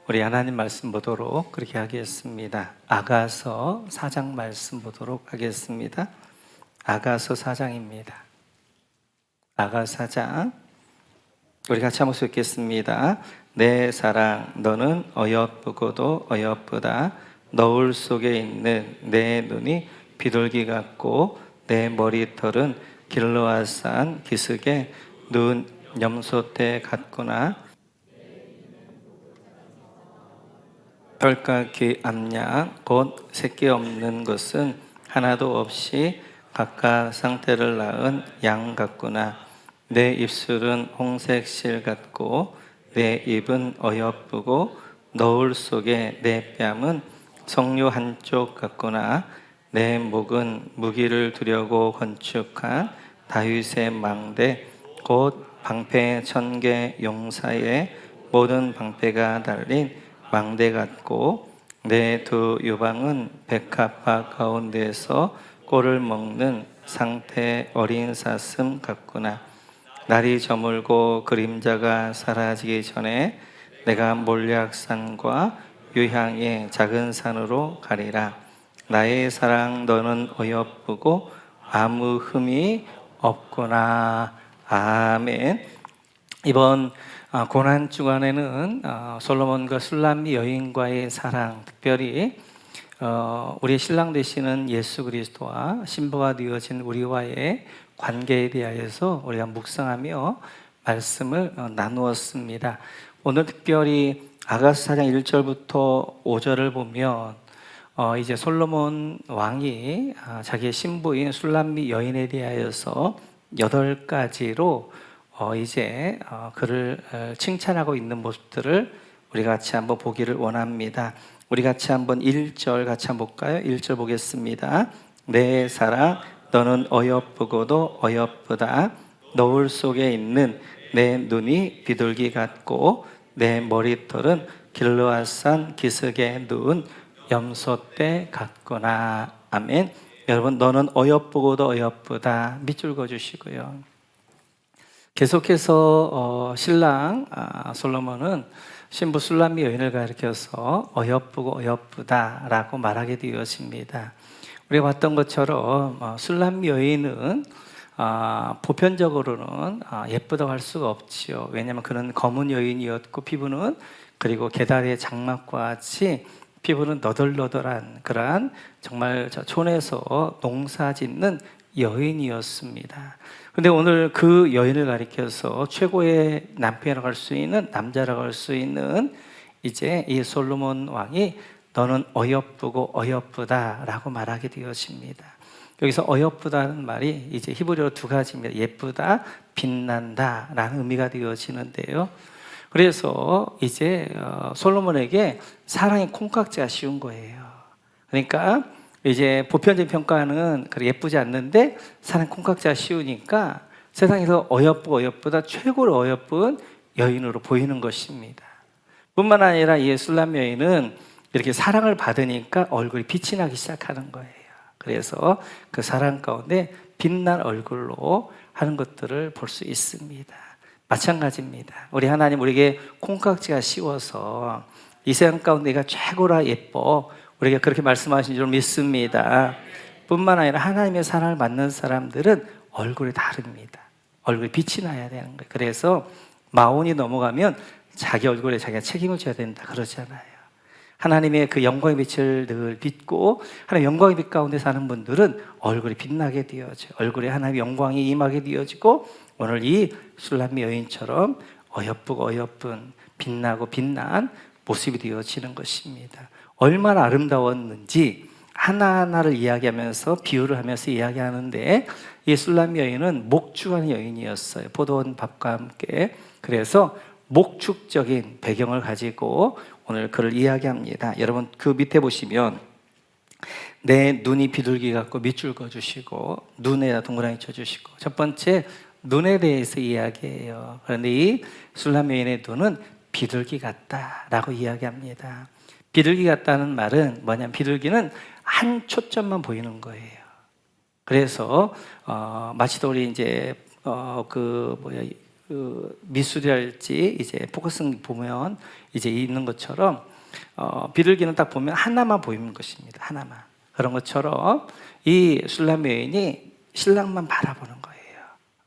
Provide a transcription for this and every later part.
우리 하나님 말씀 보도록 그렇게 하겠습니다. 아가서 4장 말씀 보도록 하겠습니다. 아가서 4장입니다. 아가서 4장 우리 같이 한번 읽겠습니다. 내 사랑 너는 어여쁘고도 어여쁘다. 너울 속에 있는 내 눈이 비둘기 같고 내 머리털은 길르앗산 기슭에 눈 염소떼 같구나. 털깎이 암양 곧 새끼 없는 것은 하나도 없이 각각 상태를 낳은 양 같구나. 내 입술은 홍색 실 같고 내 입은 어여쁘고 너울 속에 내 뺨은 석류 한쪽 같구나. 내 목은 무기를 두려고 건축한 다윗의 망대 곧 방패 1000개 용사의 모든 방패가 달린 망대 같고 내 두 유방은 백합화 가운데서 꼴을 먹는 상태 어린 사슴 같구나. 날이 저물고 그림자가 사라지기 전에 내가 몰약산과 유향의 작은 산으로 가리라. 나의 사랑 너는 어여쁘고 아무 흠이 없구나. 아멘. 이번 고난 주간에는 솔로몬과 술람미 여인과의 사랑, 특별히 우리 신랑 되시는 예수 그리스도와 신부가 되어진 우리와의 관계에 대하여서 우리가 묵상하며 말씀을 나누었습니다. 오늘 특별히 아가서 4장 1절부터 5절을 보면 이제 솔로몬 왕이 자기의 신부인 술람미 여인에 대하여서 8가지로 이제 그를 칭찬하고 있는 모습들을 우리 같이 한번 보기를 원합니다. 우리 같이 한번 1절 같이 한번 볼까요? 1절 보겠습니다. 내 사랑 너는 어여쁘고도 어여쁘다. 너울 속에 있는 내 눈이 비둘기 같고 내 머리털은 길르앗산 기슭에 누운 염소떼 같구나. 아멘. 여러분 너는 어여쁘고도 어여쁘다. 밑줄 그어주시고요. 계속해서 신랑 솔로몬은 신부 술람미 여인을 가리켜서 어여쁘고 어여쁘다라고 말하게 되었습니다. 우리가 봤던 것처럼 술람미 여인은 보편적으로는 예쁘다고 할 수가 없지요. 왜냐하면 그는 검은 여인이었고 피부는 그리고 게다리의 장막과 같이 피부는 너덜너덜한 그러한 정말 촌에서 농사짓는 여인이었습니다. 근데 오늘 그 여인을 가리켜서 최고의 남편이라고 할 수 있는 남자라고 할 수 있는 이제 이 솔로몬 왕이 너는 어여쁘고 어여쁘다라고 말하게 되었습니다. 여기서 어여쁘다는 말이 이제 히브리어로 2가지입니다. 예쁘다, 빛난다라는 의미가 되어지는데요. 그래서 이제 솔로몬에게 사랑의 콩깍지가 씌운 거예요. 그러니까 이제 보편적인 평가는 그렇게 예쁘지 않는데 사랑 콩깍지가 씌우니까 세상에서 어여쁘고 어여쁘다 최고로 어여쁜 여인으로 보이는 것입니다. 뿐만 아니라 이 술람 여인은 이렇게 사랑을 받으니까 얼굴이 빛이 나기 시작하는 거예요. 그래서 그 사랑 가운데 빛난 얼굴로 하는 것들을 볼 수 있습니다. 마찬가지입니다. 우리 하나님 우리에게 콩깍지가 씌워서 이 세상 가운데 내가 최고라 예뻐 우리에게 그렇게 말씀하신 줄 믿습니다. 뿐만 아니라 하나님의 사랑을 받는 사람들은 얼굴이 다릅니다. 얼굴에 빛이 나야 되는 거예요. 그래서 마흔이 넘어가면 자기 얼굴에 자기가 책임을 져야 된다 그러잖아요. 하나님의 그 영광의 빛을 늘 믿고 하나님의 영광의 빛 가운데 사는 분들은 얼굴이 빛나게 되어져요. 얼굴에 하나님의 영광이 임하게 되어지고 오늘 이 술람미 여인처럼 어여쁘고 어여쁜 빛나고 빛난 모습이 되어지는 것입니다. 얼마나 아름다웠는지 하나하나를 이야기하면서 비유를 하면서 이야기하는데 이 술람 여인은 목축하는 여인이었어요. 포도원 밥과 함께. 그래서 목축적인 배경을 가지고 오늘 그를 이야기합니다. 여러분 그 밑에 보시면 내 눈이 비둘기 같고 밑줄 그어주시고 눈에다 동그라미 쳐주시고 첫 번째 눈에 대해서 이야기해요. 그런데 이 술람 여인의 눈은 비둘기 같다라고 이야기합니다. 비둘기 같다는 말은 뭐냐면 비둘기는 한 초점만 보이는 거예요. 그래서 마치도 우리 이제 그 미술이랄지 이제 포커싱 보면 이제 있는 것처럼 비둘기는 딱 보면 하나만 보이는 것입니다. 하나만. 그런 것처럼 이 술람 여인이 신랑만 바라보는 거예요.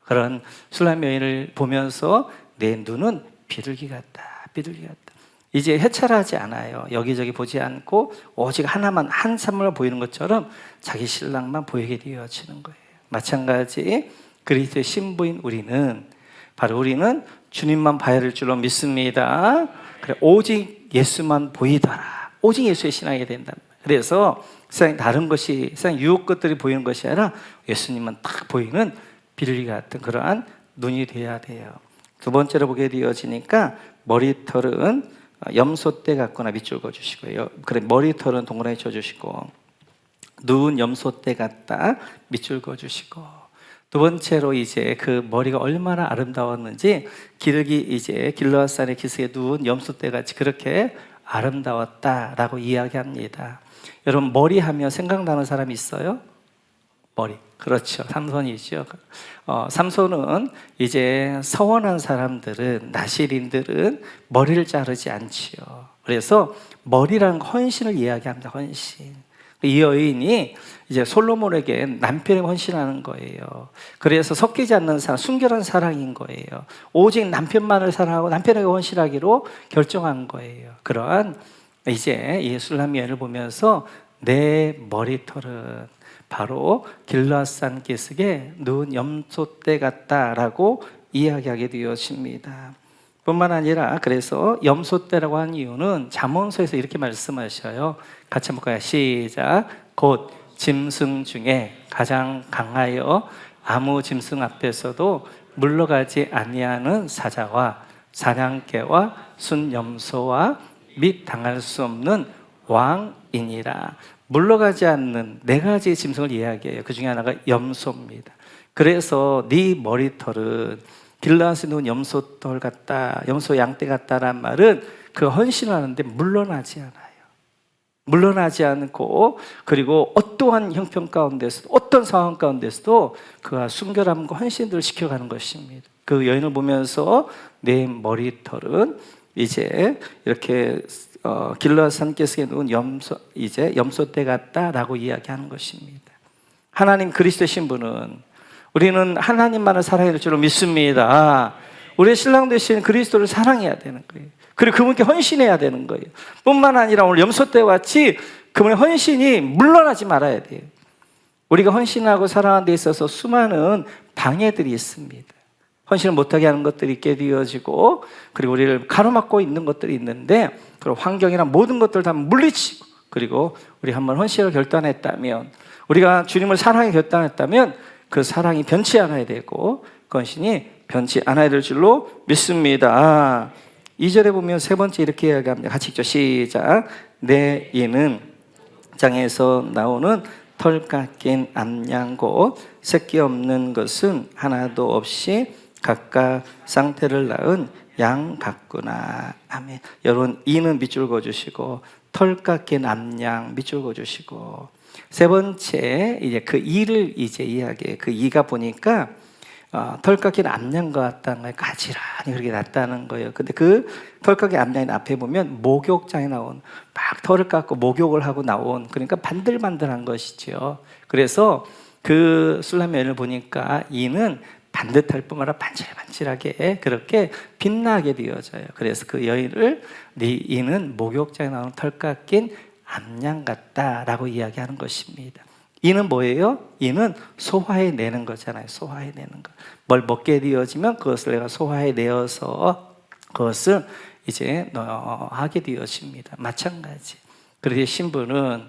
그런 술람 여인을 보면서 내 눈은 비둘기 같다. 비둘기 같다. 이제 해찰하지 않아요. 여기저기 보지 않고 오직 하나만 한 사람을 보이는 것처럼 자기 신랑만 보이게 되어지는 거예요. 마찬가지 그리스도의 신부인 우리는 주님만 봐야 될 줄로 믿습니다. 그래, 오직 예수만 보이더라. 오직 예수의 신앙이 된다. 그래서 세상 다른 것이 세상 유혹 것들이 보이는 것이 아니라 예수님만 딱 보이는 비둘기 같은 그러한 눈이 돼야 돼요. 두 번째로 보게 되어지니까 머리털은 염소떼 같거나 밑줄 그어주시고요. 그래, 머리털은 동그라미 쳐주시고 눈 염소떼 같다 밑줄 그어주시고 두 번째로 이제 그 머리가 얼마나 아름다웠는지 길르앗산의 기슭에 누운 염소떼 같이 그렇게 아름다웠다라고 이야기합니다. 여러분 머리 하면 생각나는 사람이 있어요? 머리. 그렇죠. 삼손이죠. 삼손은 이제 서원한 사람들은 나실인들은 머리를 자르지 않지요. 그래서 머리라는 헌신을 이야기합니다. 헌신. 이 여인이 이제 솔로몬에게 남편에게 헌신하는 거예요. 그래서 섞이지 않는 사랑, 순결한 사랑인 거예요. 오직 남편만을 사랑하고 남편에게 헌신하기로 결정한 거예요. 그러한 이제 이 술람 여인을 보면서 내 머리털은 바로 길르앗산 기슭에 누운 염소떼 같다라고 이야기하게 되었습니다. 뿐만 아니라 그래서 염소떼라고 한 이유는 잠언서에서 이렇게 말씀하셔요. 같이 한번 볼까요? 시작. 곧 짐승 중에 가장 강하여 아무 짐승 앞에서도 물러가지 아니하는 사자와 사냥개와 순염소와 및 당할 수 없는 왕이니라. 물러가지 않는 네 가지 짐승을 이야기해요. 그 중에 하나가 염소입니다. 그래서 네 머리털은 길르앗에 누운 염소털 같다, 염소 양떼 같다란 말은 그 헌신을 하는데 물러나지 않아요. 물러나지 않고 그리고 어떠한 형편 가운데서도 어떤 상황 가운데서도 그가 순결함과 헌신들을 시켜가는 것입니다. 그 여인을 보면서 내 머리털은 이제 이렇게 길르앗산 기슭에 누운 염소떼 같다라고 이야기하는 것입니다. 하나님 그리스도의 신부는 우리는 하나님만을 사랑해야 될 줄로 믿습니다. 우리의 신랑 되신 그리스도를 사랑해야 되는 거예요. 그리고 그분께 헌신해야 되는 거예요. 뿐만 아니라 오늘 염소떼와 같이 그분의 헌신이 물러나지 말아야 돼요. 우리가 헌신하고 사랑하는 데 있어서 수많은 방해들이 있습니다. 헌신을 못하게 하는 것들이 있게 되어지고 그리고 우리를 가로막고 있는 것들이 있는데 그리고 환경이나 모든 것들을 다 물리치고 그리고 우리 한번 헌신을 결단했다면 우리가 주님을 사랑해 결단했다면 그 사랑이 변치 않아야 되고 그 헌신이 변치 않아야 될 줄로 믿습니다. 2절에 보면 세 번째 이렇게 이야기합니다. 같이 읽죠. 시작. 내 이는 장에서 나오는 털 깎인 암양 곧 새끼 없는 것은 하나도 없이 각각 상태를 낳은 양 같구나. 아멘. 여러분 이는 밑줄 그어주시고 털 깎인 암양 밑줄 그어주시고 세 번째 이제 그 이를 이제 이야기해. 그 이가 보니까 털 깎인 암양과 같다는 거예요. 가지런히 그렇게 났다는 거예요. 근데 그 털 깎인 암양 앞에 보면 목욕장에 나온 막 털을 깎고 목욕을 하고 나온 그러니까 반들반들한 것이죠. 그래서 그 술람 여인을 보니까 이는 반듯할 뿐만 아니라 반질반질하게 그렇게 빛나게 되어져요. 그래서 그 여인을 이는 목욕장에 나온 털 깎인 암양 같다라고 이야기하는 것입니다. 이는 뭐예요? 이는 소화해내는 거잖아요. 소화해내는 거. 뭘 먹게 되어지면 그것을 내가 소화해내어서 그것을 이제 하게 되어집니다. 마찬가지. 그래서 신부는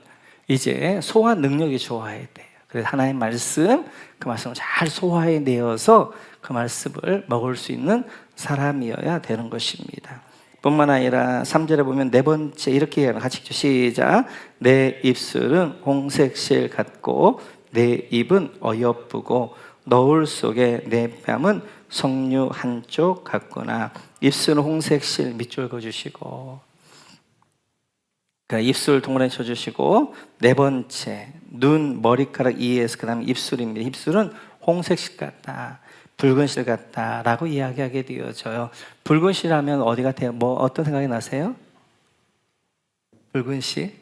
이제 소화 능력이 좋아야 돼요. 그래서 하나님의 말씀, 그 말씀을 잘 소화해내어서 그 말씀을 먹을 수 있는 사람이어야 되는 것입니다. 뿐만 아니라 3절에 보면 네 번째 이렇게 해요. 같이 읽죠. 시작. 내 입술은 홍색실 같고 내 입은 어여쁘고 너울 속에 내 뺨은 석류 한쪽 같구나. 입술은 홍색실 밑줄 그어주시고 그러니까 입술 동그라미 쳐주시고 네 번째 눈 머리카락 이에서 그 다음에 입술입니다. 입술은 홍색실 같다. 붉은 실 같다라고 이야기하게 되어져요. 붉은 실하면 어디 같아요? 뭐 어떤 생각이 나세요? 붉은 실?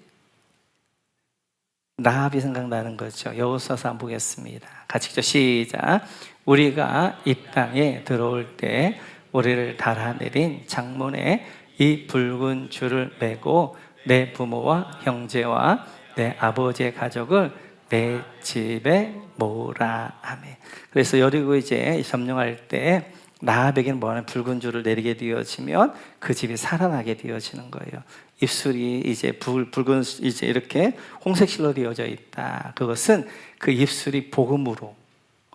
라합이 생각나는 거죠. 여호수아서 한번 보겠습니다. 같이 읽죠. 시작. 우리가 이 땅에 들어올 때 우리를 달아내린 장문에 이 붉은 줄을 메고 내 부모와 형제와 내 아버지의 가족을 내 집에 모으라. 아멘. 그래서 여리고 이제 점령할 때 라합에게는 뭐하는 붉은 줄을 내리게 되어지면 그 집이 살아나게 되어지는 거예요. 입술이 이제 붉은 이제 이렇게 홍색실로 되어져 있다. 그것은 그 입술이 복음으로,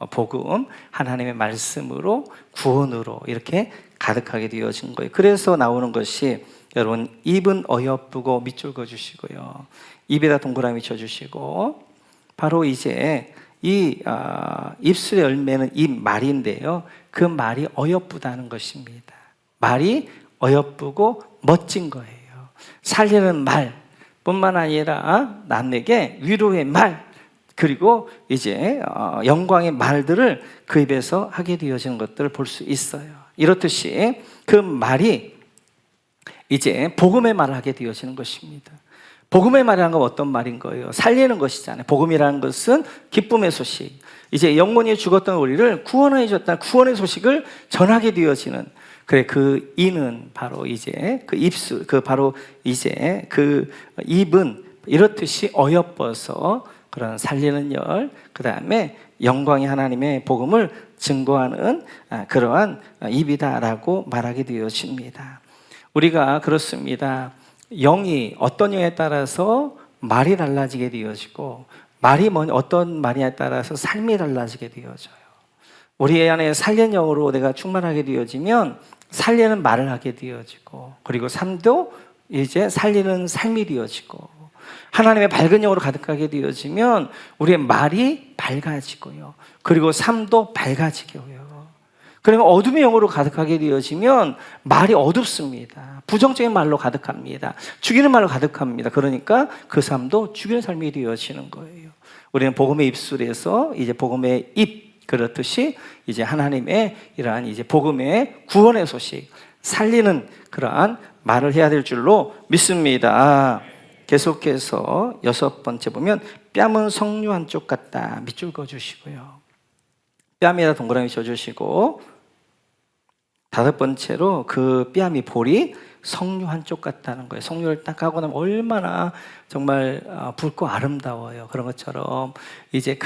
복음, 하나님의 말씀으로, 구원으로 이렇게 가득하게 되어진 거예요. 그래서 나오는 것이 여러분, 입은 어여쁘고 밑줄 그어주시고요, 입에다 동그라미 쳐주시고, 바로 이제 이 입술의 열매는 이 말인데요, 그 말이 어여쁘다는 것입니다. 말이 어여쁘고 멋진 거예요. 살리는 말뿐만 아니라 남에게 위로의 말, 그리고 이제 영광의 말들을 그 입에서 하게 되어지는 것들을 볼 수 있어요. 이렇듯이 그 말이 이제 복음의 말을 하게 되어지는 것입니다. 복음의 말이라는 건 어떤 말인 거예요? 살리는 것이잖아요. 복음이라는 것은 기쁨의 소식, 이제 영혼이 죽었던 우리를 구원해 줬다는 구원의 소식을 전하게 되어지는, 그래, 그 이는 바로 이제 그 입술, 그 바로 이제 그 입은 이렇듯이 어여뻐서 그런 살리는 열, 그 다음에 영광의 하나님의 복음을 증거하는 그러한 입이다라고 말하게 되어집니다. 우리가 그렇습니다. 영이 어떤 영에 따라서 말이 달라지게 되어지고, 말이 어떤 말이냐에 따라서 삶이 달라지게 되어져요. 우리 안에 살리는 영으로 내가 충만하게 되어지면 살리는 말을 하게 되어지고, 그리고 삶도 이제 살리는 삶이 되어지고, 하나님의 밝은 영으로 가득하게 되어지면 우리의 말이 밝아지고요, 그리고 삶도 밝아지고요. 그러면 어둠의 영으로 가득하게 되어지면 말이 어둡습니다. 부정적인 말로 가득합니다. 죽이는 말로 가득합니다. 그러니까 그 삶도 죽이는 삶이 되어지는 거예요. 우리는 복음의 입술에서 이제 복음의 입, 그렇듯이 이제 하나님의 이러한 이제 복음의 구원의 소식, 살리는 그러한 말을 해야 될 줄로 믿습니다. 계속해서 6번째 보면 뺨은 석류 한쪽 같다. 밑줄 그어주시고요, 뺨에다 동그라미 쳐주시고, 5번째로 그 뺨이 볼이 석류 한쪽 같다는 거예요. 석류를 딱 하고 나면 얼마나 정말 붉고 아름다워요. 그런 것처럼 이제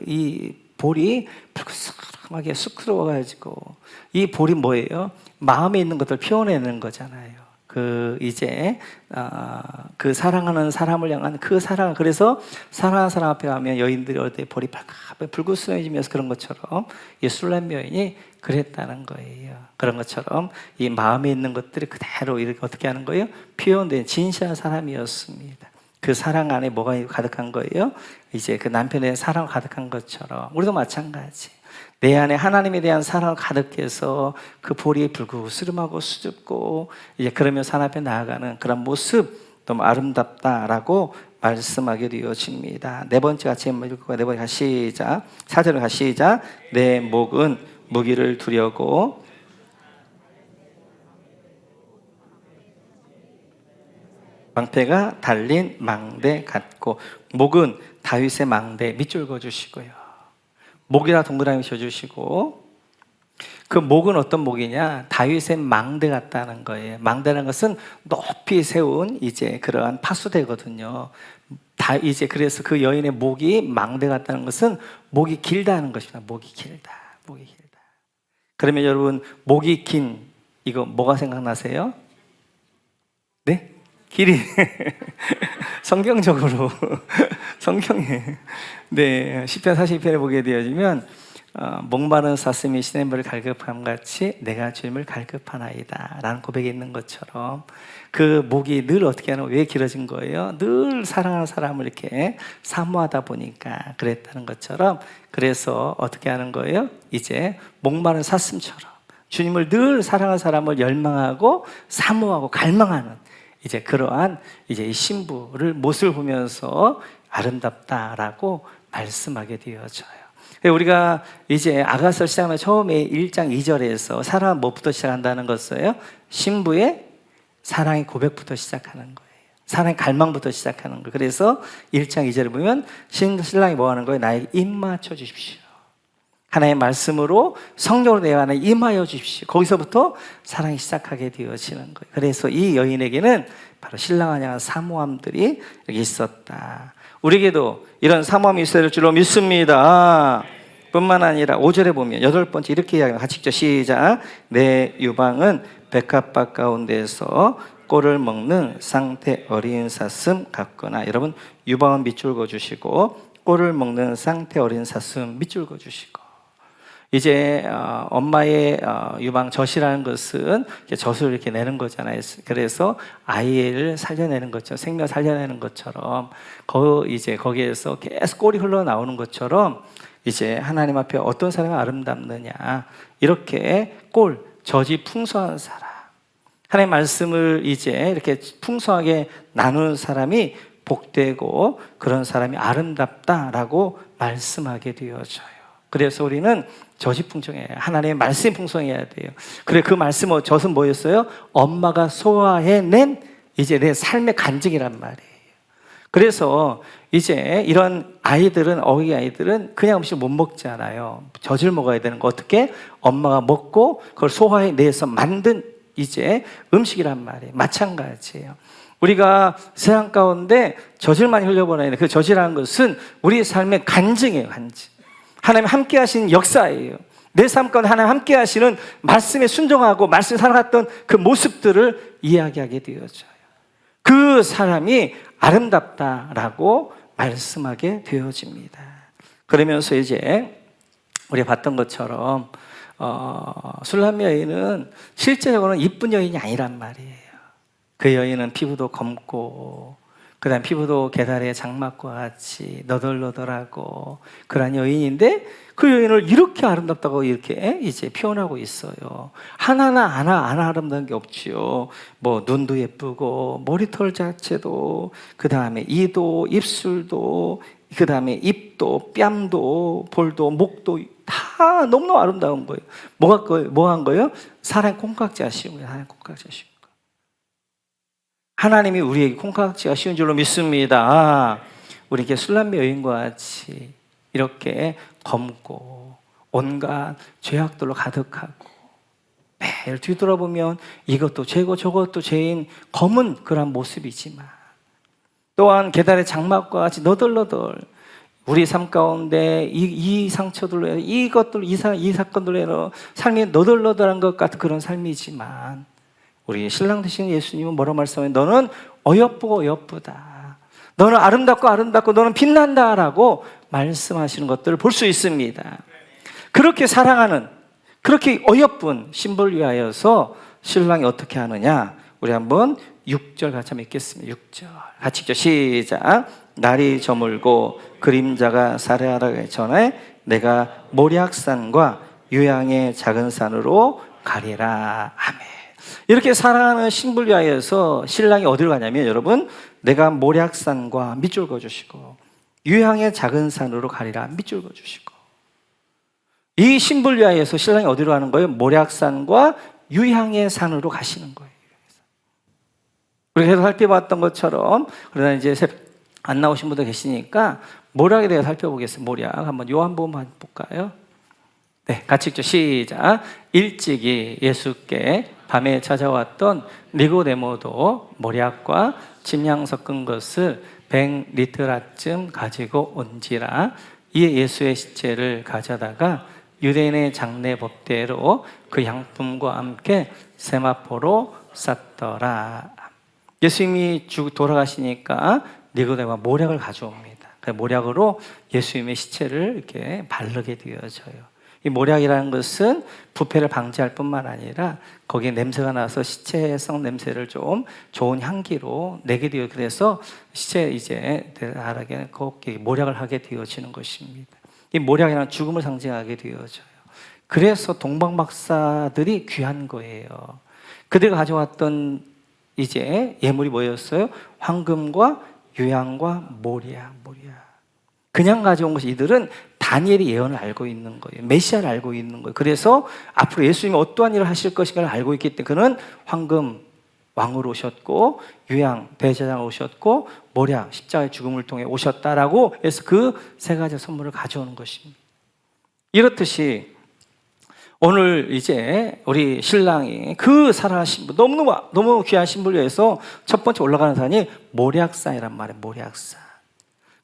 이 볼이 붉은하게 쑥스러워가지고, 이 볼이 뭐예요? 마음에 있는 것들 표현해내는 거잖아요. 그 이제 그 사랑하는 사람을 향한 그 사랑, 그래서 사랑하는 사람 앞에 가면 여인들이 어때 볼이 빨갛게 붉으스러지면서 그런 것처럼 이 술람 여인이 그랬다는 거예요. 그런 것처럼 이 마음에 있는 것들이 그대로 이렇게 어떻게 하는 거예요? 표현된 진실한 사람이었습니다. 그 사랑 안에 뭐가 가득한 거예요? 이제 그 남편에 대한 사랑 가득한 것처럼 우리도 마찬가지. 내 안에 하나님에 대한 사랑을 가득해서 그 볼이 불구스름하고 수줍고 이제 그러면서 하나님 앞에 나아가는 그런 모습 너무 아름답다라고 말씀하게 되어집니다. 4번째 같이 읽고 4번째 시작. 4절을 시작. 내 목은 무기를 두려고 방패가 달린 망대 같고, 목은 다윗의 망대 밑줄 그어주시고요, 목이라 동그라미 쳐주시고, 그 목은 어떤 목이냐? 다윗의 망대 같다는 거예요. 망대라는 것은 높이 세운 이제 그러한 파수대거든요. 이제 그래서 그 여인의 목이 망대 같다는 것은 목이 길다는 것입니다. 목이 길다, 목이 길다. 그러면 여러분, 목이 긴 이거 뭐가 생각나세요? 네? 길이 성경적으로 성경에 시편 42편에 보게 되어지면 목마른 사슴이 시냇물을 갈급함 같이 내가 주님을 갈급하나이다 라는 고백이 있는 것처럼, 그 목이 늘 어떻게 하는, 왜 길어진 거예요? 늘 사랑하는 사람을 이렇게 사모하다 보니까 그랬다는 것처럼, 그래서 어떻게 하는 거예요? 이제 목마른 사슴처럼 주님을 늘 사랑하는 사람을 열망하고 사모하고 갈망하는 이제 그러한 이제 이 신부를 모습을 보면서 아름답다라고 말씀하게 되어져요. 우리가 이제 아가서를 시작하면 처음에 1장 2절에서 사랑은 무엇부터 시작한다는 것이에요? 신부의 사랑의 고백부터 시작하는 거예요. 사랑의 갈망부터 시작하는 거예요. 그래서 1장 2절에 보면 신랑이 뭐 하는 거예요? 나에게 입 맞춰 주십시오. 하나님의 말씀으로 성령으로 내 안에 임하여 주십시오. 거기서부터 사랑이 시작하게 되어지는 거예요. 그래서 이 여인에게는 바로 신랑을 향한 사모함들이 여기 있었다. 우리에게도 이런 사모함이 있어야 될 줄로 믿습니다. 뿐만 아니라 5절에 보면 8번째 이렇게 이야기합니다. 같이 읽죠. 시작. 내 유방은 백합밭 가운데서 꼴을 먹는 상태 어린 사슴 같구나. 여러분, 유방은 밑줄 그어주시고 꼴을 먹는 상태 어린 사슴 밑줄 그어주시고, 이제 엄마의 유방 젖이라는 것은 젖을 이렇게 내는 거잖아요. 그래서 아이를 살려내는 것처럼, 생명 살려내는 것처럼, 이제 거기에서 계속 꼴이 흘러나오는 것처럼, 이제 하나님 앞에 어떤 사람이 아름답느냐, 이렇게 젖이 풍성한 사람, 하나님의 말씀을 이제 이렇게 풍성하게 나누는 사람이 복되고 그런 사람이 아름답다라고 말씀하게 되어져요. 그래서 우리는 젖이 풍성해야 해요. 하나님의 말씀이 풍성해야 돼요. 그래, 그 말씀은 젖은 뭐였어요? 엄마가 소화해낸 이제 내 삶의 간증이란 말이에요. 그래서 이제 이런 아이들은, 어린이 아이들은 그냥 음식 못 먹잖아요. 젖을 먹어야 되는 거. 어떻게? 엄마가 먹고 그걸 소화해내서 만든 이제 음식이란 말이에요. 마찬가지예요. 우리가 세상 가운데 젖을 많이 흘려보내는 그 젖이라는 것은 우리의 삶의 간증이에요. 간증. 하나님 함께 하신 역사예요. 내 삶 가운데 하나님 함께 하시는 말씀에 순종하고 말씀에 살아갔던 그 모습들을 이야기하게 되어져요. 그 사람이 아름답다라고 말씀하게 되어집니다. 그러면서 이제 우리가 봤던 것처럼 술람 여인은 실제적으로는 이쁜 여인이 아니란 말이에요. 그 여인은 피부도 검고, 그 다음 피부도 계달의 장막과 같이 너덜너덜하고 그런 여인인데, 그 여인을 이렇게 아름답다고 이렇게 이제 표현하고 있어요. 하나 아름다운 게 없지요. 뭐 눈도 예쁘고 머리털 자체도, 그 다음에 이도 입술도, 그 다음에 입도 뺨도 볼도 목도 다 너무너무 아름다운 거예요. 뭐 한 거예요? 사람의 콩깍지가 씌운 거예요. 하나님 콩깍지가 씌운 거예요. 하나님이 우리에게 콩깍지가 씌운 줄로 믿습니다. 우리에게 술람미 여인과 같이 이렇게 검고 온갖 죄악들로 가득하고, 매일 뒤돌아보면 이것도 죄고 저것도 죄인 검은 그런 모습이지만, 또한 계달의 장막과 같이 너덜너덜 우리 삶 가운데 이 상처들로 해서 이 사건들로 해서 삶이 너덜너덜한 것 같은 그런 삶이지만, 우리 신랑 되신 예수님은 뭐라고 말씀하세요? 너는 어여쁘고 어여쁘다, 너는 아름답고 너는 빛난다라고 말씀하시는 것들을 볼 수 있습니다. 그렇게 사랑하는, 그렇게 어여쁜 신부를 위하여서 신랑이 어떻게 하느냐, 우리 한번 6절 같이 한번 읽겠습니다. 6절 같이 읽죠. 시작. 날이 저물고 그림자가 사려하기 전에 내가 모략산과 유향의 작은 산으로 가리라. 아멘. 이렇게 사랑하는 신부를 위하여서 신랑이 어디로 가냐면, 여러분, 내가 모략산과 밑줄 그어주시고 유향의 작은 산으로 가리라. 밑줄 그어주시고, 이 신부를 위하여서 신랑이 어디로 가는 거예요? 모략산과 유향의 산으로 가시는 거예요. 우리가 계속 살펴봤던 것처럼, 그러나 이제 안 나오신 분도 계시니까 모략에 대해 살펴보겠습니다. 모략 한번 요한복음 볼까요? 네, 같이 읽죠. 시작. 일찍이 예수께 밤에 찾아왔던 니고데모도 모략과 침향 섞은 것을 100리터라쯤 가지고 온지라. 이에 예수의 시체를 가져다가 유대인의 장례 법대로 그 양품과 함께 세마포로 쌌더라. 예수님이 돌아가시니까 니고데모가 모략을 가져옵니다. 그 모략으로 예수님의 시체를 이렇게 바르게 되어져요. 이 모략이라는 것은 부패를 방지할 뿐만 아니라 거기에 냄새가 나서 시체성 냄새를 좀 좋은 향기로 내게 되어, 그래서 시체 이제 대단하게 곱게 모략을 하게 되어지는 것입니다. 이 모략이라는 죽음을 상징하게 되어져요. 그래서 동방박사들이 귀한 거예요. 그들이 가져왔던 이제 예물이 뭐였어요? 황금과 유향과 모략. 그냥 가져온 것이, 이들은 다니엘이 예언을 알고 있는 거예요. 메시아를 알고 있는 거예요. 그래서 앞으로 예수님이 어떠한 일을 하실 것인가를 알고 있기 때문에 그는 황금 왕으로 오셨고 유양 대제사장으로 오셨고 모략 십자가의 죽음을 통해 오셨다라고 해서 그 세 가지 선물을 가져오는 것입니다. 이렇듯이 오늘 이제 우리 신랑이 그 사랑하는 신부, 너무 귀한 신부를 위해서 첫 번째 올라가는 산이 모략산이란 말이에요. 모략산.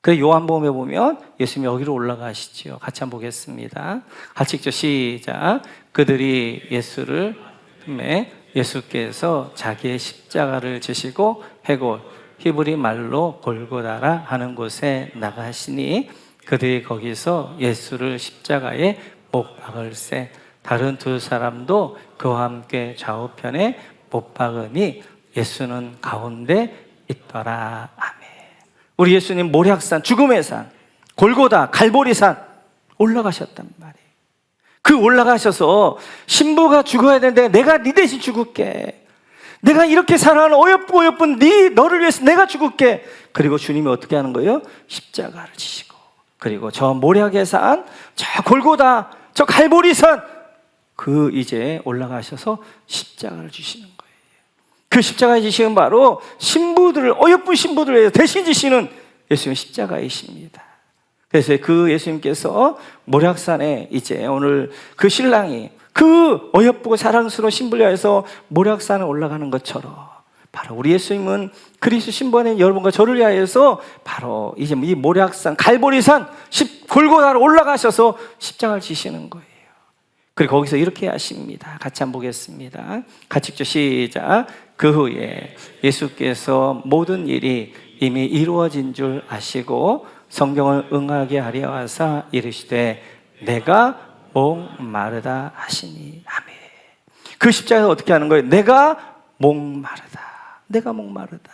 그래서 요한복음에 보면 예수님이 여기로 올라가시죠. 같이 한번 보겠습니다. 같이 읽죠. 시작. 그들이 예수를 품에 예수께서 자기의 십자가를 지시고 해골, 히브리 말로 골고다라 하는 곳에 나가시니 그들이 거기서 예수를 십자가에 못 박을세 다른 두 사람도 그와 함께 좌우편에 못 박으니 예수는 가운데 있더라. 아멘. 우리 예수님 모략산, 죽음의 산, 골고다, 갈보리산 올라가셨단 말이에요. 그 올라가셔서 신부가 죽어야 되는데 내가 네 대신 죽을게. 내가 이렇게 사랑하는 어여쁜 너를 위해서 내가 죽을게. 그리고 주님이 어떻게 하는 거예요? 십자가를 지시고, 그리고 저 모략의 산, 저 골고다, 저 갈보리산 그 이제 올라가셔서 십자가를 주시는 거예요. 그 십자가의 지시는 바로 신부들을, 어여쁜 신부들을 위해서 대신 지시는 예수님 십자가이십니다. 그래서 그 예수님께서 모략산에 이제 오늘 그 신랑이 그 어여쁘고 사랑스러운 신부를 위해서 모략산에 올라가는 것처럼 바로 우리 예수님은 그리스도 신부 안에 여러분과 저를 위하여서 바로 이제 이 모략산, 갈보리산, 골고다로 올라가셔서 십자가를 지시는 거예요. 그리고 거기서 이렇게 하십니다. 같이 한번 보겠습니다. 같이 읽죠. 시작. 그 후에 예수께서 모든 일이 이미 이루어진 줄 아시고 성경을 응하게 하려 하사 이르시되 내가 목마르다 하시니. 아멘. 그 십자가에서 어떻게 하는 거예요? 내가 목마르다. 내가 목마르다.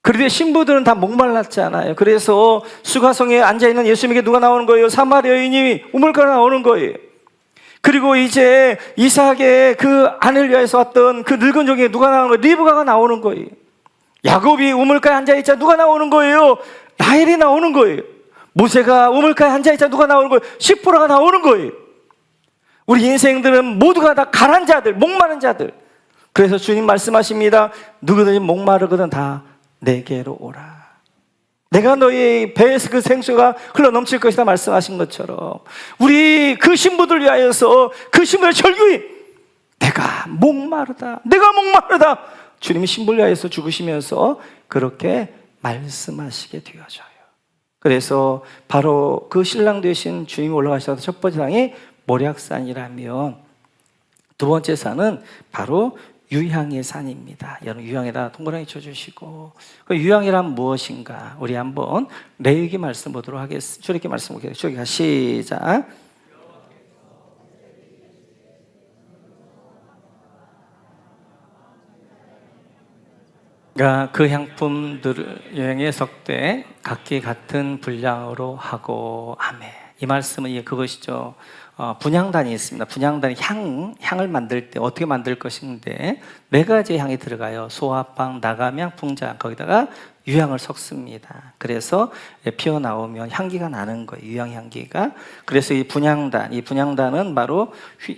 그런데 신부들은 다 목말랐잖아요. 그래서 수가성에 앉아있는 예수님에게 누가 나오는 거예요? 사마리아 여인이 우물가로 나오는 거예요. 그리고 이제 이삭의 그 아내를 위해서 왔던 그 늙은 종에 누가 나오는 거예요? 리브가가 나오는 거예요. 야곱이 우물가에 앉아있자 누가 나오는 거예요? 라헬이 나오는 거예요. 모세가 우물가에 앉아있자 누가 나오는 거예요? 시프라가 나오는 거예요. 우리 인생들은 모두가 다 가난 자들, 목마른 자들. 그래서 주님 말씀하십니다. 누구든지 목마르거든 다 내게로 오라. 내가 너희 배에서 그 생수가 흘러 넘칠 것이다 말씀하신 것처럼 우리 그 신부들 위하여서 그 신부의 절규히 내가 목마르다, 내가 목마르다. 주님이 신부를 위하여서 죽으시면서 그렇게 말씀하시게 되어져요. 그래서 바로 그 신랑 되신 주님이 올라가셔서 첫 번째 산이 모략산이라면 두 번째 산은 바로 유향의 산입니다. 여러분 유향에다 동그라미 쳐주시고, 그 유향이란 무엇인가? 우리 한번 레위기 말씀 보도록 하겠습니다. 출애굽기 말씀 보겠습니다. 출애굽기 시작. 그 향품들을 여행에 섞되 각기 같은 분량으로 하고. 아멘. 이 말씀은 그것이죠. 분향단이 있습니다. 분향단이 향을 만들 때 어떻게 만들 것인데 네 가지의 향이 들어가요. 소화빵, 나감향, 풍장. 거기다가 유향을 섞습니다. 그래서 피어나오면 향기가 나는 거예요. 유향 향기가. 그래서 이 분향단은 바로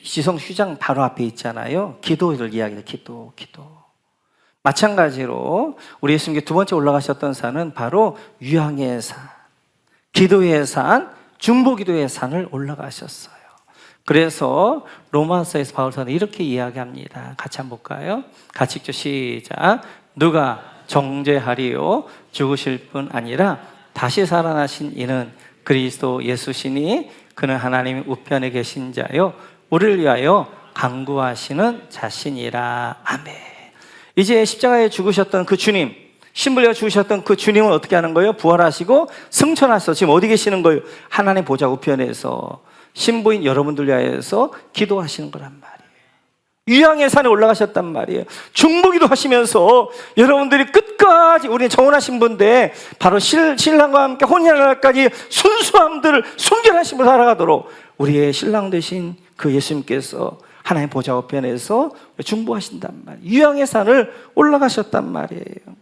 지성 휘장 바로 앞에 있잖아요. 기도를 이야기해요. 기도. 마찬가지로 우리 예수님께 두 번째 올라가셨던 산은 바로 유향의 산, 기도의 산, 중보기도의 산을 올라가셨어요. 그래서 로마서에서 바울서는 이렇게 이야기합니다. 같이 한번 볼까요? 같이 읽죠. 시작. 누가 정죄하리요 죽으실 뿐 아니라 다시 살아나신 이는 그리스도 예수시니 그는 하나님 우편에 계신 자요 우리를 위하여 간구하시는 자신이라. 아멘. 이제 십자가에 죽으셨던 그 주님, 신부가 죽으셨던 그 주님은 어떻게 하는 거예요? 부활하시고 승천하셔서 지금 어디 계시는 거예요? 하나님 보좌 우편에서 신부인 여러분들 위하여서 기도하시는 거란 말이에요. 유향의 산에 올라가셨단 말이에요. 중보기도 하시면서 여러분들이 끝까지, 우리는 정혼하신 분인데 바로 신랑과 함께 혼인할 날까지 순수함들을 순결하심으로 살아가도록 우리의 신랑 되신 그 예수님께서 하나님 보좌 우편에서 중보하신단 말이에요. 유향의 산을 올라가셨단 말이에요.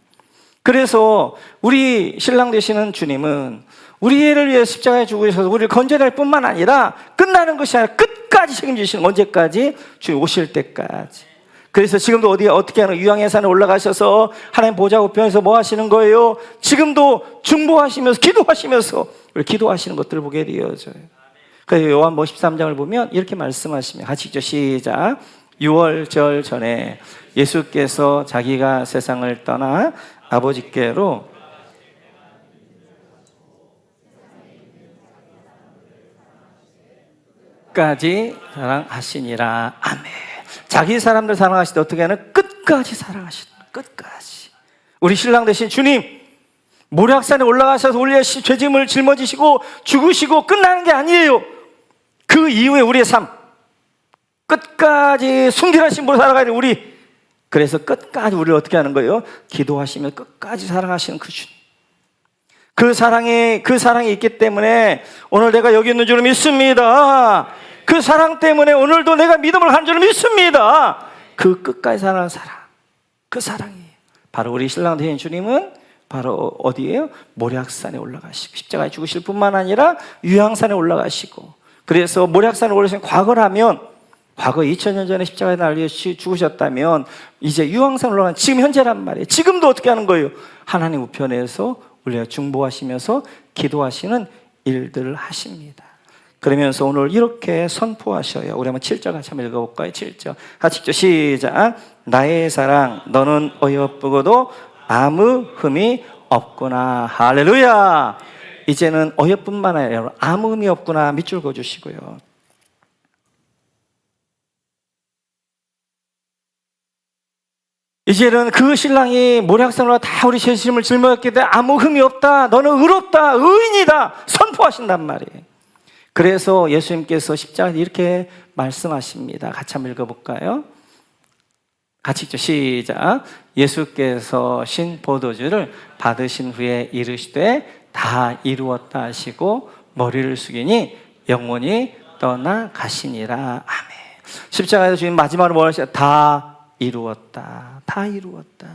그래서 우리 신랑 되시는 주님은 우리를 위해 십자가에 죽으셔서 우리를 건져낼 뿐만 아니라 끝나는 것이 아니라 끝까지 책임지시는, 언제까지? 주님 오실 때까지. 그래서 지금도 어떻게 하는, 유황의 산에 올라가셔서 하나님 보좌 우편에서 뭐 하시는 거예요? 지금도 중보하시면서 기도하시면서 우리 기도하시는 것들을 보게 되어져요. 그래서 요한복음 13장을 보면 이렇게 말씀하시면, 같이 읽죠. 시작. 유월절 전에 예수께서 자기가 세상을 떠나 아버지께로 끝까지 사랑하시니라. 아멘. 자기 사람들 사랑하실 때 어떻게 하는? 끝까지 사랑하시는, 끝까지. 우리 신랑 되신 주님, 모략산에 올라가셔서 우리의 죄짐을 짊어지시고 죽으시고 끝나는 게 아니에요. 그 이후에 우리의 삶 끝까지 순결한 신부로 살아가야 돼, 우리. 그래서 끝까지 우리를 어떻게 하는 거예요? 기도하시며 끝까지 사랑하시는 그 주님. 그 사랑이 있기 때문에 오늘 내가 여기 있는 줄 믿습니다. 그 사랑 때문에 오늘도 내가 믿음을 한 줄 믿습니다. 그 끝까지 사랑하는 사랑, 그 사랑이에요. 바로 우리 신랑 되신 주님은 바로 어디예요? 모략산에 올라가시고 십자가에 죽으실 뿐만 아니라 유황산에 올라가시고, 그래서 모략산에 올라가신 과거라면, 과거 2000년 전에 십자가에 달려 죽으셨다면 이제 유황산에 올라간 지금 현재란 말이에요. 지금도 어떻게 하는 거예요? 하나님 우편에서 우리가 중보하시면서 기도하시는 일들을 하십니다. 그러면서 오늘 이렇게 선포하셔요. 우리 한번 7절 같이 한번 읽어볼까요? 7절 같이 읽죠. 시작. 나의 사랑 너는 어여쁘고도 아무 흠이 없구나. 할렐루야. 이제는 어여뿐만 아니라 아무 흠이 없구나 밑줄 그어주시고요. 이제는 그 신랑이 모략산으로 다 우리 죄짐을 짊어졌기 때문에 아무 흠이 없다, 너는 의롭다, 의인이다 선포하신단 말이에요. 그래서 예수님께서 십자가에 이렇게 말씀하십니다. 같이 한번 읽어볼까요? 같이 읽죠. 시작. 예수께서 신 포도주를 받으신 후에 이르시되 다 이루었다 하시고 머리를 숙이니 영혼이 떠나가시니라. 아멘. 십자가에서 주님 마지막으로 뭘 하셨어요? 다 이루었다. 다 이루었다.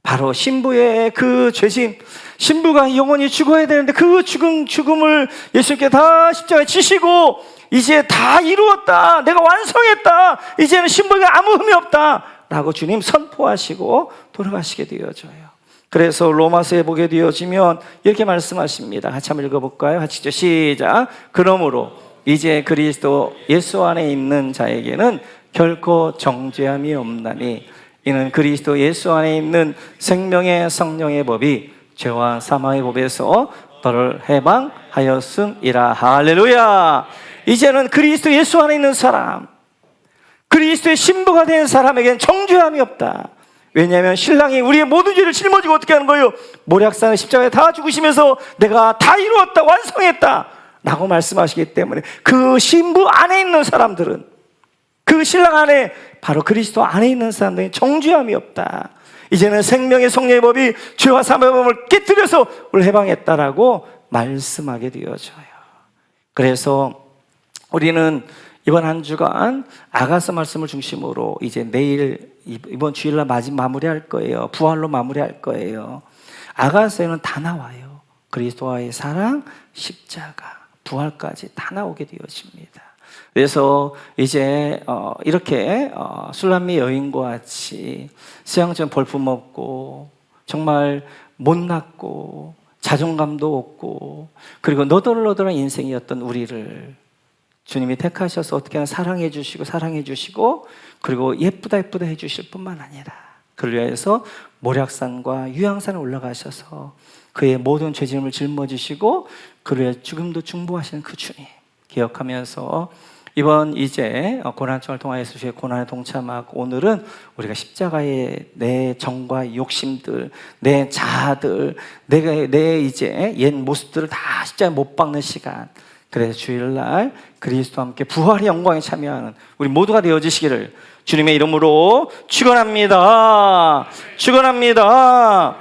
바로 신부의 그 죄짐, 신부가 영원히 죽어야 되는데 그 죽음을 예수님께 다 십자가에 지시고 이제 다 이루었다, 내가 완성했다, 이제는 신부에게 아무 흠이 없다 라고 주님 선포하시고 돌아가시게 되어져요. 그래서 로마서에 보게 되어지면 이렇게 말씀하십니다. 같이 한번 읽어볼까요? 같이 시작. 그러므로 이제 그리스도 예수 안에 있는 자에게는 결코 정죄함이 없나니 이는 그리스도 예수 안에 있는 생명의 성령의 법이 죄와 사망의 법에서 너를 해방하였음이라. 할렐루야. 이제는 그리스도 예수 안에 있는 사람, 그리스도의 신부가 된 사람에게는 정죄함이 없다. 왜냐하면 신랑이 우리의 모든 죄를 짊어지고 어떻게 하는 거예요? 모략산의 십자가에 다 죽으시면서 내가 다 이루었다, 완성했다 라고 말씀하시기 때문에 그 신부 안에 있는 사람들은, 그 신랑 안에, 바로 그리스도 안에 있는 사람들은 정죄함이 없다. 이제는 생명의 성령의 법이 죄와 사망의 법을 깨뜨려서 우리를 해방했다라고 말씀하게 되어져요. 그래서 우리는 이번 한 주간 아가서 말씀을 중심으로 이제 내일 이번 주일날 마무리할 거예요. 부활로 마무리할 거예요. 아가서에는 다 나와요. 그리스도와의 사랑, 십자가, 부활까지 다 나오게 되어집니다. 그래서 이제 이렇게 술람미 여인과 같이 수양처럼 볼품없고 정말 못났고 자존감도 없고 그리고 너덜너덜한 인생이었던 우리를 주님이 택하셔서 어떻게 하나 사랑해 주시고 그리고 예쁘다 해주실 뿐만 아니라 그를 위해서 모략산과 유황산에 올라가셔서 그의 모든 죄짐을 짊어지시고 그를 위해 죽음도 중보하시는 그 주님 기억하면서 이번 이제 고난청을 통하여서 주의 고난에 동참하고 오늘은 우리가 십자가의 내 정과 욕심들, 내 자아들, 내 이제 옛 모습들을 다 십자가에 못 박는 시간. 그래서 주일날 그리스도와 함께 부활의 영광에 참여하는 우리 모두가 되어지시기를 주님의 이름으로 축원합니다. 축원합니다.